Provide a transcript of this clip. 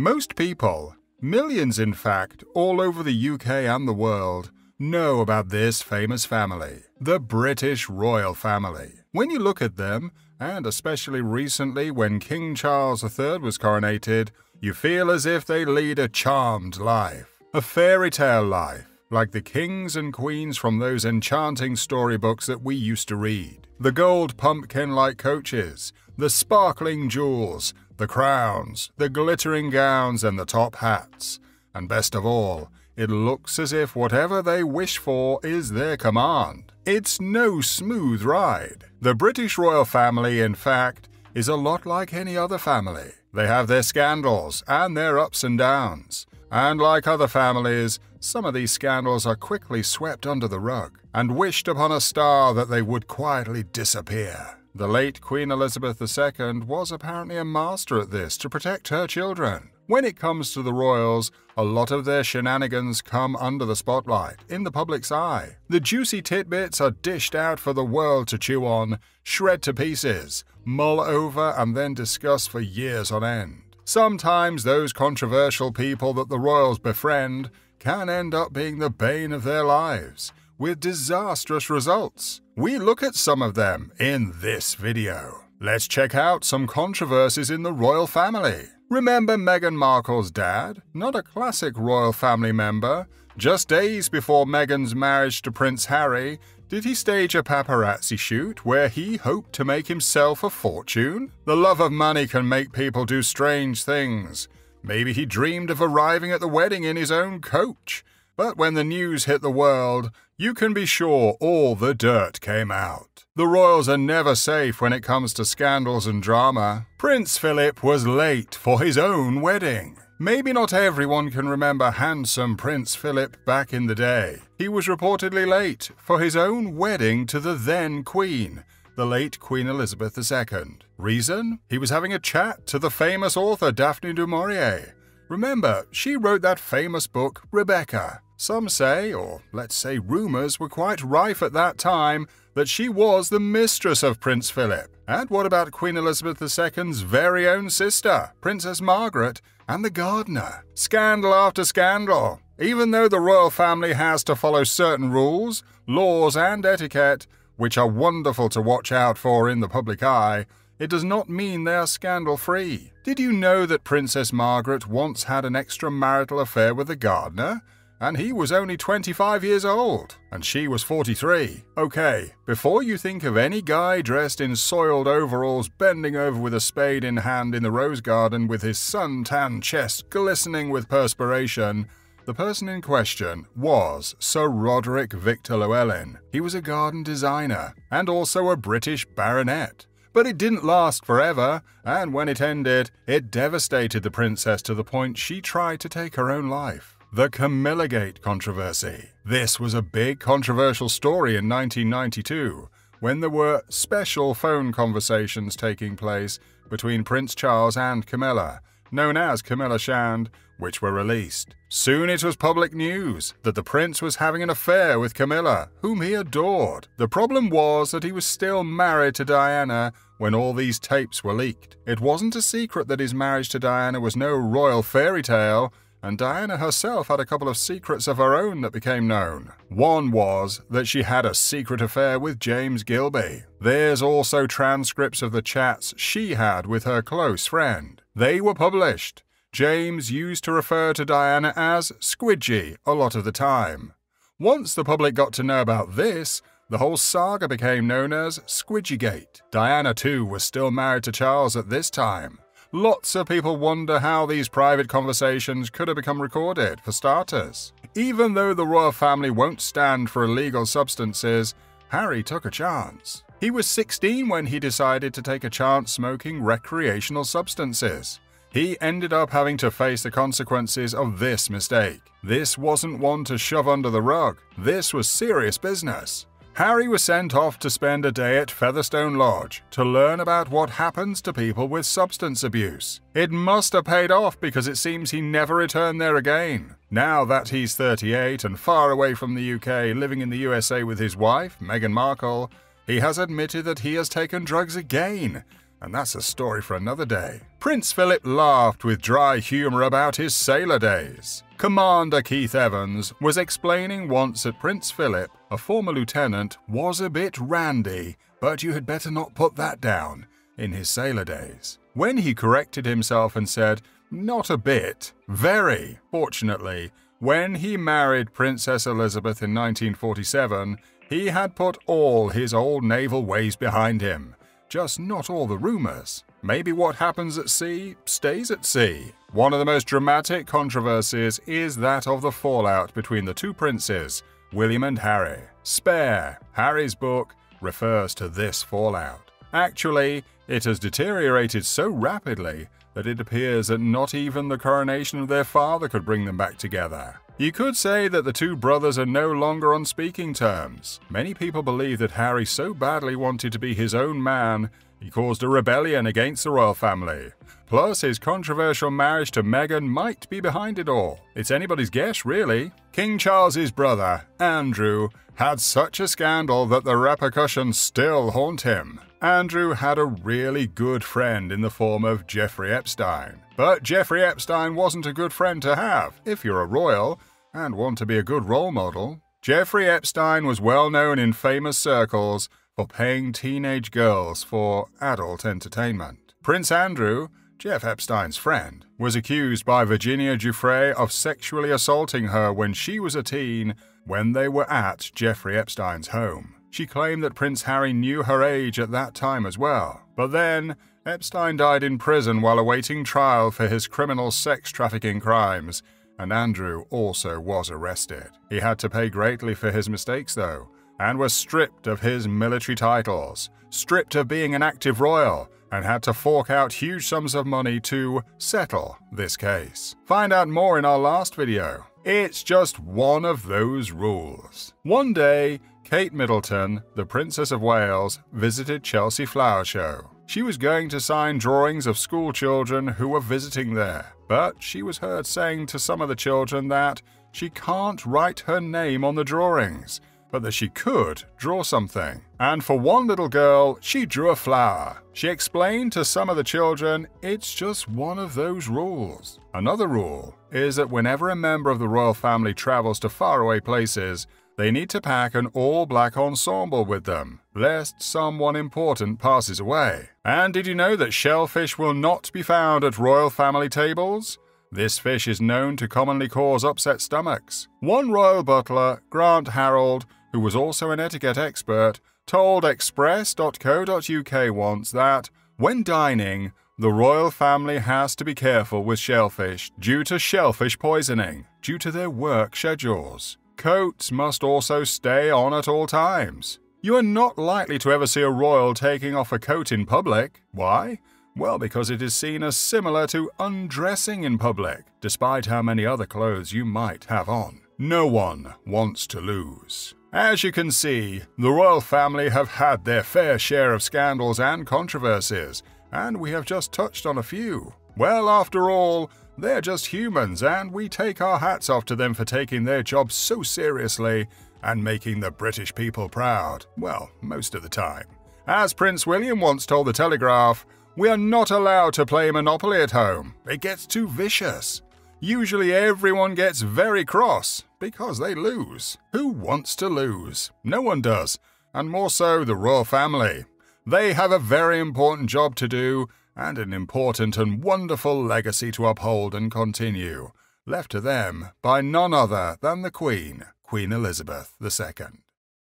Most people, millions in fact, all over the UK and the world, know about this famous family, the British royal family. When you look at them, and especially recently when King Charles III was coronated, you feel as if they lead a charmed life, a fairy tale life, like the kings and queens from those enchanting storybooks that we used to read. The gold pumpkin-like coaches, the sparkling jewels, the crowns, the glittering gowns and the top hats. And best of all, it looks as if whatever they wish for is their command. It's no smooth ride. The British royal family, in fact, is a lot like any other family. They have their scandals and their ups and downs. And like other families, some of these scandals are quickly swept under the rug and wished upon a star that they would quietly disappear. The late Queen Elizabeth II was apparently a master at this to protect her children. When it comes to the royals, a lot of their shenanigans come under the spotlight, in the public's eye. The juicy tidbits are dished out for the world to chew on, shred to pieces, mull over and then discuss for years on end. Sometimes those controversial people that the royals befriend can end up being the bane of their lives, with disastrous results. We look at some of them in this video. Let's check out some controversies in the royal family. Remember Meghan Markle's dad? Not a classic royal family member. Just days before Meghan's marriage to Prince Harry, did he stage a paparazzi shoot where he hoped to make himself a fortune? The love of money can make people do strange things. Maybe he dreamed of arriving at the wedding in his own coach. But when the news hit the world, you can be sure all the dirt came out. The royals are never safe when it comes to scandals and drama. Prince Philip was late for his own wedding. Maybe not everyone can remember handsome Prince Philip back in the day. He was reportedly late for his own wedding to the then Queen, the late Queen Elizabeth II. Reason? He was having a chat to the famous author Daphne du Maurier. Remember, she wrote that famous book, Rebecca. Some say, or let's say rumors were quite rife at that time, that she was the mistress of Prince Philip. And what about Queen Elizabeth II's very own sister, Princess Margaret, and the gardener? Scandal after scandal. Even though the royal family has to follow certain rules, laws and etiquette, which are wonderful to watch out for in the public eye, it does not mean they are scandal-free. Did you know that Princess Margaret once had an extramarital affair with the gardener? And he was only 25 years old, and she was 43. Okay, before you think of any guy dressed in soiled overalls bending over with a spade in hand in the rose garden with his sun-tanned chest glistening with perspiration, the person in question was Sir Roderick Victor Llewellyn. He was a garden designer, and also a British baronet. But it didn't last forever, and when it ended, it devastated the princess to the point she tried to take her own life. The Camillagate controversy. This was a big controversial story in 1992, when there were special phone conversations taking place between Prince Charles and Camilla, known as Camilla Shand, which were released. Soon it was public news that the prince was having an affair with Camilla, whom he adored. The problem was that he was still married to Diana when all these tapes were leaked. It wasn't a secret that his marriage to Diana was no royal fairy tale, and Diana herself had a couple of secrets of her own that became known. One was that she had a secret affair with James Gilby. There's also transcripts of the chats she had with her close friend. They were published. James used to refer to Diana as Squidgy a lot of the time. Once the public got to know about this, the whole saga became known as Squidgygate. Diana too was still married to Charles at this time. Lots of people wonder how these private conversations could have become recorded, for starters. Even though the royal family won't stand for illegal substances, Harry took a chance. He was 16 when he decided to take a chance smoking recreational substances. He ended up having to face the consequences of this mistake. This wasn't one to shove under the rug. This was serious business. Harry was sent off to spend a day at Featherstone Lodge to learn about what happens to people with substance abuse. It must have paid off because it seems he never returned there again. Now that he's 38 and far away from the UK, living in the USA with his wife, Meghan Markle, he has admitted that he has taken drugs again, and that's a story for another day. Prince Philip laughed with dry humor about his sailor days. Commander Keith Evans was explaining once that Prince Philip, a former lieutenant, was a bit randy, but you had better not put that down, in his sailor days. When he corrected himself and said, "Not a bit, very," fortunately, when he married Princess Elizabeth in 1947, he had put all his old naval ways behind him. Just not all the rumors. Maybe what happens at sea stays at sea. One of the most dramatic controversies is that of the fallout between the two princes, William and Harry. Spare, Harry's book, refers to this fallout. Actually, it has deteriorated so rapidly that it appears that not even the coronation of their father could bring them back together. You could say that the two brothers are no longer on speaking terms. Many people believe that Harry so badly wanted to be his own man, he caused a rebellion against the royal family. Plus, his controversial marriage to Meghan might be behind it all. It's anybody's guess, really. King Charles's brother, Andrew, had such a scandal that the repercussions still haunt him. Andrew had a really good friend in the form of Jeffrey Epstein. But Jeffrey Epstein wasn't a good friend to have, if you're a royal and want to be a good role model. Jeffrey Epstein was well known in famous circles for paying teenage girls for adult entertainment. Prince Andrew, Jeff Epstein's friend, was accused by Virginia Giuffre of sexually assaulting her when she was a teen when they were at Jeffrey Epstein's home. She claimed that Prince Harry knew her age at that time as well. But then, Epstein died in prison while awaiting trial for his criminal sex trafficking crimes, and Andrew also was arrested. He had to pay greatly for his mistakes, though, and was stripped of his military titles, stripped of being an active royal, and had to fork out huge sums of money to settle this case. Find out more in our last video. It's just one of those rules. One day, Kate Middleton, the Princess of Wales, visited Chelsea Flower Show. She was going to sign drawings of school children who were visiting there, but she was heard saying to some of the children that she can't write her name on the drawings, but that she could draw something. And for one little girl, she drew a flower. She explained to some of the children, it's just one of those rules. Another rule is that whenever a member of the royal family travels to faraway places, they need to pack an all-black ensemble with them, lest someone important passes away. And did you know that shellfish will not be found at royal family tables? This fish is known to commonly cause upset stomachs. One royal butler, Grant Harold, who was also an etiquette expert, told Express.co.uk once that, when dining, the royal family has to be careful with shellfish due to shellfish poisoning, due to their work schedules. Coats must also stay on at all times. You are not likely to ever see a royal taking off a coat in public. Why? Well, because it is seen as similar to undressing in public, despite how many other clothes you might have on. No one wants to lose. As you can see, the royal family have had their fair share of scandals and controversies, and we have just touched on a few. Well, after all, they're just humans, and we take our hats off to them for taking their job so seriously and making the British people proud. Well, most of the time. As Prince William once told the Telegraph, we are not allowed to play Monopoly at home. It gets too vicious. Usually everyone gets very cross because they lose. Who wants to lose? No one does, and more so the royal family. They have a very important job to do and an important and wonderful legacy to uphold and continue, left to them by none other than the Queen, Queen Elizabeth II.